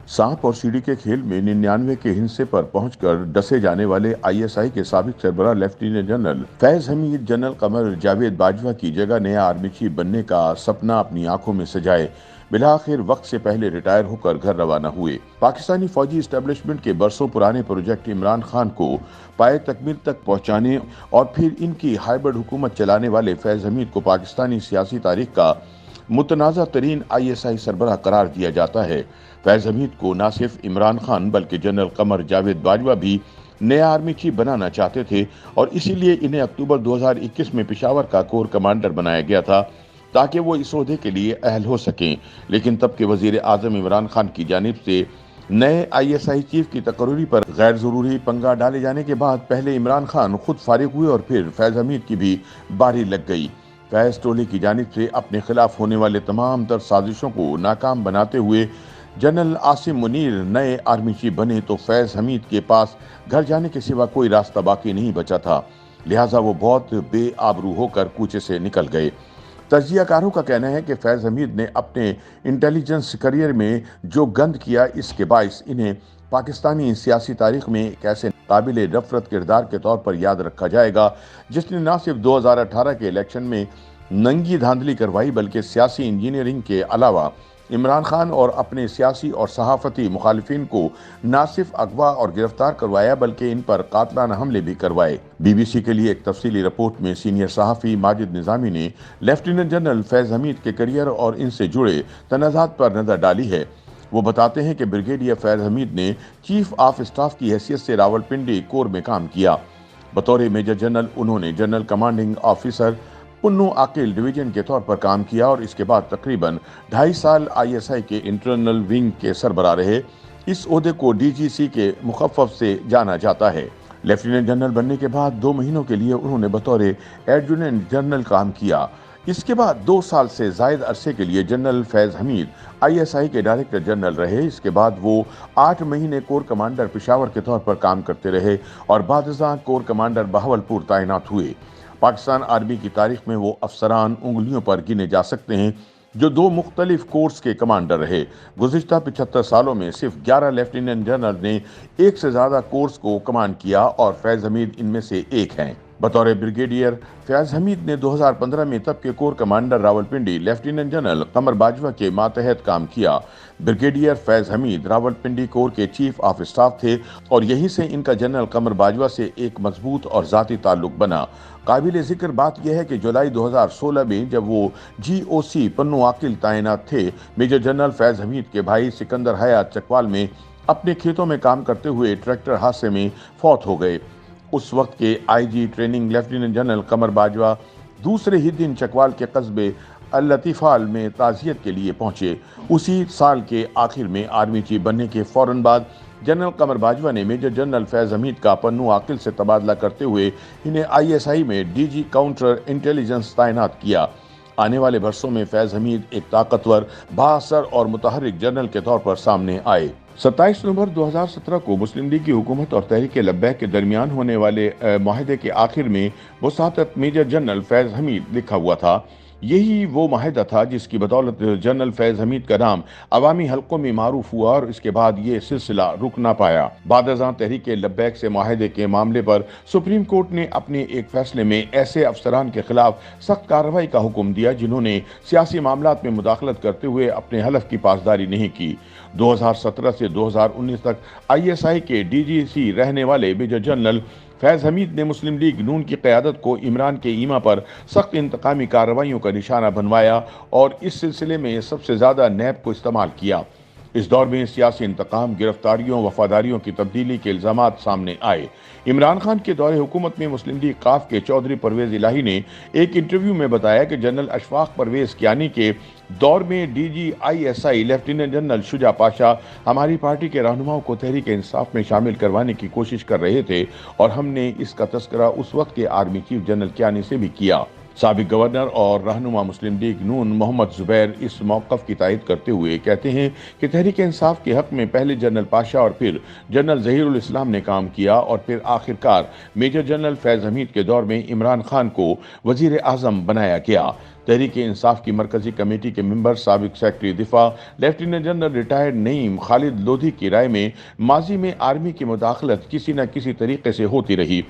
सांप और सीढ़ी के खेल में 99 के हिस्से पर पहुंचकर डसे जाने वाले आईएसआई के साबिक सरबराह lieutenant general Faiz Hameed general Qamar Javed Bajwa की जगह नया आर्मी चीफ बनने का सपना अपनी आंखों में सजाए बिलाखिर वक्त से पहले रिटायर होकर घर रवाना हुए। पाकिस्तानी फौजी एस्टेब्लिशमेंट के बरसों पुराने प्रोजेक्ट इमरान खान को पाए तकमील तक पहुंचाने और फिर इनकी हाइब्रिड हुकूमत चलाने वाले फैज हमीद को पाकिस्तानी सियासी तारीख का मुतनाज़ा तरीन आईएसआई सरबराह करार दिया जाता है। फैज हमीद को न सिर्फ इमरान खान बल्कि जनरल कमर जावेद बाजवा भी नया आर्मी चीफ बनाना चाहते थे और इसीलिए इन्हें अक्टूबर 2021 में पेशावर का कोर कमांडर बनाया गया था ताकि वो इस ओहदे के लिए अहल हो सकें। लेकिन तब के वजीर आजम इमरान खान की जानिब से नए आईएसआई चीफ की तकर्री पर गैर जरूरी पंगा डाले जाने के बाद पहले इमरान खान खुद फारिग हुए और फिर फैज हमीद की भी बारी लग गई। फैज टोली की जानिब से अपने खिलाफ होने वाले तमाम तर साजिशों को नाकाम बनाते हुए जनरल आसिम मुनीर नए आर्मी चीफ बने तो फैज हमीद के पास घर जाने के सिवा कोई रास्ता बाकी नहीं बचा था, लिहाजा वो बहुत बेआबरू होकर कूचे से निकल गए। तजियाकारों का कहना है कि फैज हमीद ने अपने इंटेलिजेंस करियर में जो गंद किया इसके बाइस इन्हें पाकिस्तानी सियासी तारीख में एक ऐसे काबिल नफरत किरदार के तौर पर याद रखा जाएगा जिसने न सिर्फ 2018 के इलेक्शन में नंगी धांधली करवाई बल्कि सियासी इंजीनियरिंग के अलावा इमरान खान और अपने सियासी और सहाफती मुखालिफिन को न सिर्फ अगवा और गिरफ्तार करवाया बल्कि इन पर कातलाना हमले भी करवाए। बीबीसी के लिए एक तफसीली रिपोर्ट में सीनियर सहाफ़ी माजिद निज़ामी ने लेफ्टिनेंट जनरल फैज हमीद के करियर और इनसे जुड़े तनाज़ात पर नज़र डाली है। वो बताते हैं कि ब्रिगेडियर फैज हमीद ने चीफ ऑफ स्टाफ की हैसियत से रावलपिंडी कोर में काम किया। बतौर मेजर जनरल उन्होंने जनरल कमांडिंग ऑफिसर पुन्नू आकिल डिवीजन के तौर पर काम किया और इसके बाद तकरीबन 2.5 साल आईएसआई के इंटरनल विंग के सरबराह रहे। इस ओहदे को डीजीसी के मुखफ़फ़ से जाना जाता है। लेफ्टिनेंट जनरल बनने के बाद 2 महीनों के लिए उन्होंने बतौर एडजुटेंट जनरल काम किया। इसके बाद 2 साल से ज़ायद अरसे के लिए जनरल फैज हमीद आईएसआई के डायरेक्टर जनरल रहे। इसके बाद वो 8 महीने कोर कमांडर पेशावर के तौर पर काम करते रहे और बादशाह कोर कमांडर बहावलपुर तैनात हुए। पाकिस्तान आर्मी की तारीख में वो अफसरान उंगलियों पर गिने जा सकते हैं जो 2 मुख्तलिफ कोर्स के कमांडर रहे। गुज़िश्ता 75 सालों में सिर्फ 11 लेफ्टिनेंट जनरल ने एक से ज़्यादा कोर्स को कमांड किया और फैज हमीद इनमें से एक हैं। बतौर ब्रिगेडियर फैज हमीद ने 2015 में तब के corps commander Rawalpindi lieutenant general Qamar Bajwa के मातहत काम किया। ब्रिगेडियर फैज हमीद रावलपिंडी कोर के चीफ ऑफ स्टाफ थे और यहीं से इनका जनरल कमर बाजवा से एक मजबूत और ज़ाती ताल्लुक बना। काबिल जिक्र बात यह है कि जुलाई 2016 में जब वो जीओसी पन्नू आकिल तैनात थे, मेजर जनरल फैज हमीद के भाई सिकंदर हयात चकवाल में अपने खेतों में काम करते हुए ट्रैक्टर हादसे में फौत हो गए। उस वक्त के IG training lieutenant general Qamar Bajwa दूसरे ही दिन चकवाल के कस्बे अल लतीफ़ाल में ताज़ियत के लिए पहुंचे। उसी साल के आखिर में आर्मी चीफ बनने के फौरन बाद जनरल कमर बाजवा ने मेजर जनरल फैज हमीद का पन्नू आकिल से तबादला करते हुए इन्हें आईएसआई में डीजी काउंटर इंटेलिजेंस तैनात किया। आने वाले वर्षों में फैज हमीद एक ताकतवर, बाअसर और मुतहर्रिक जनरल के तौर पर सामने आए। 27 नवंबर 2017 को मुस्लिम लीग की हुकूमत और तहरीक लब्बैक के दरमियान होने वाले माहिदे के आखिर में वसातत मेजर जनरल फैज हमीद लिखा हुआ था। यही वो माहिदा था जिसकी बदौलत जनरल फैज हमीद का नाम अवामी हल्कों में मारूफ हुआ और इसके बाद ये सिलसिला रुक ना पाया। बादशाह तहरीक लब्बैक से माहिदे के मामले पर सुप्रीम कोर्ट ने अपने एक फैसले में ऐसे अफसरान के खिलाफ सख्त कार्रवाई का हुक्म दिया जिन्होंने सियासी मामलात में मुदाखलत करते हुए अपने हलफ की पासदारी नहीं की। 2017 से 2019 तक आईएसआई के डीजीसी रहने वाले मेजर जनरल फैज हमीद ने मुस्लिम लीग नून की क़यादत को इमरान के ईमा पर सख्त इंतकामी कार्रवाइयों का निशाना बनवाया और इस सिलसिले में सबसे ज़्यादा नैब को इस्तेमाल किया। इस दौर में सियासी इंतकाम, गिरफ्तारियों, वफादारियों की तब्दीली के इल्ज़ामात सामने आए। इमरान खान के दौरे हुकूमत में मुस्लिम लीग काफ के चौधरी परवेज़ इलाही ने एक इंटरव्यू में बताया कि जनरल अशफाक परवेज़ कियानी के दौर में DG ISI lieutenant general Shuja Pasha हमारी पार्टी के रहनुमाओं को तहरीक इंसाफ में शामिल करवाने की कोशिश कर रहे थे और हमने इसका तस्करा उस वक्त के आर्मी चीफ जनरल कियानी से भी किया। سابق گورنر اور رہنما مسلم لیگ نون محمد زبیر اس موقف کی تائید کرتے ہوئے کہتے ہیں کہ تحریک انصاف کے حق میں پہلے جنرل پاشا اور پھر جنرل ظہیر الاسلام نے کام کیا اور پھر آخرکار میجر جنرل فیض حمید کے دور میں عمران خان کو وزیر اعظم بنایا گیا۔ تحریک انصاف کی مرکزی کمیٹی کے ممبر سابق سیکرٹری دفاع لیفٹیننٹ جنرل ریٹائرڈ نعیم خالد لودھی کی رائے میں ماضی میں آرمی کی مداخلت کسی نہ کسی طریقے سے ہوتی رہی۔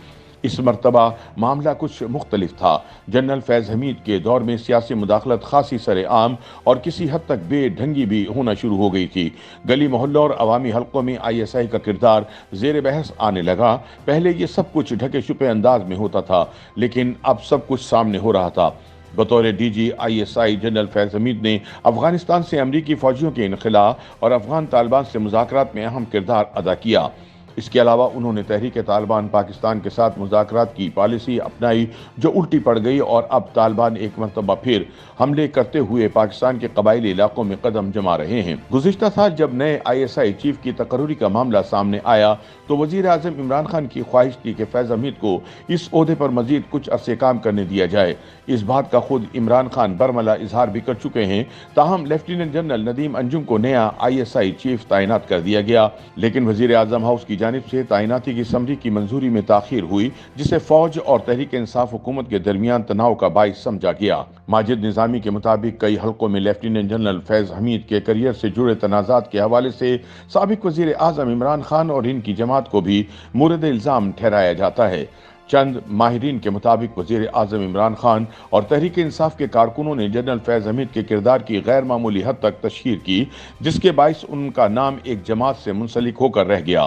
اس مرتبہ معاملہ کچھ مختلف تھا۔ جنرل فیض حمید کے دور میں سیاسی مداخلت خاصی سر عام اور کسی حد تک بے ڈھنگی بھی ہونا شروع ہو گئی تھی۔ گلی محلوں اور عوامی حلقوں میں ISI کا کردار زیر بحث آنے لگا۔ پہلے یہ سب کچھ ڈھکے چھپے انداز میں ہوتا تھا، لیکن اب سب کچھ سامنے ہو رہا تھا۔ بطور DG ISI جنرل فیض حمید نے افغانستان سے امریکی فوجیوں کے انخلاء اور افغان طالبان سے مذاکرات میں اہم کردار ادا کیا۔ اس کے علاوہ انہوں نے تحریک طالبان پاکستان کے ساتھ مذاکرات کی پالیسی اپنائی جو الٹی پڑ گئی، اور اب طالبان ایک مرتبہ پھر حملے کرتے ہوئے پاکستان کے قبائلی علاقوں میں قدم جما رہے ہیں۔ گزشتہ سال جب نئے ISI چیف کی تقرری کا معاملہ سامنے آیا تو وزیر اعظم عمران خان کی خواہش تھی کہ فیض حمید کو اس عہدے پر مزید کچھ عرصے کام کرنے دیا جائے۔ اس بات کا خود عمران خان برملا اظہار بھی کر چکے ہیں۔ تاہم لیفٹیننٹ جنرل ندیم انجم کو نیا ISI چیف تعینات کر دیا گیا، لیکن وزیر اعظم ہاؤس کی جانب سے تعیناتی کی سمری کی منظوری میں تاخیر ہوئی، جسے فوج اور تحریک انصاف حکومت کے درمیان تناؤ کا باعث سمجھا گیا۔ ماجد نظامی کے مطابق کئی حلقوں میں لیفٹیننٹ جنرل فیض حمید کے کیریئر سے جڑے تنازعات کے حوالے سے سابق وزیر اعظم عمران خان اور ان کی جماعت کو بھی مورد الزام ٹھہرایا جاتا ہے۔ چند ماہرین کے مطابق وزیر اعظم عمران خان اور تحریک انصاف کے کارکنوں نے جنرل فیض حمید کے کردار کی غیر معمولی حد تک تشہیر کی، جس کے باعث ان کا نام ایک جماعت سے منسلک ہو کر رہ گیا۔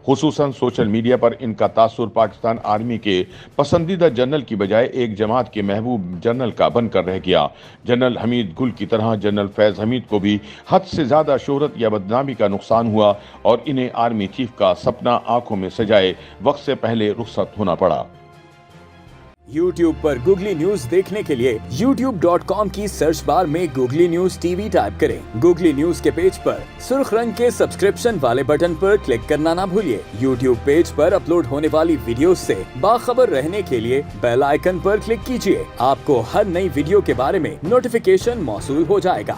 خصوصاً سوشل میڈیا پر ان کا تاثر پاکستان آرمی کے پسندیدہ جنرل کی بجائے ایک جماعت کے محبوب جنرل کا بن کر رہ گیا۔ جنرل حمید گل کی طرح جنرل فیض حمید کو بھی حد سے زیادہ شہرت یا بدنامی کا نقصان ہوا اور انہیں آرمی چیف کا سپنا آنکھوں میں سجائے وقت سے پہلے رخصت ہونا پڑا۔ YouTube پر گوگلی نیوز دیکھنے کے لیے youtube.com کی سرچ بار میں گوگلی نیوز TV ٹائپ کریں۔ گوگلی نیوز کے پیج پر سرخ رنگ کے سبسکرپشن والے بٹن پر کلک کرنا نہ بھولیے۔ YouTube پیج پر اپلوڈ ہونے والی ویڈیوز سے باخبر رہنے کے لیے بیل آئیکن پر کلک کیجیے۔ آپ کو ہر نئی ویڈیو کے بارے میں نوٹیفیکیشن موصول ہو جائے گا۔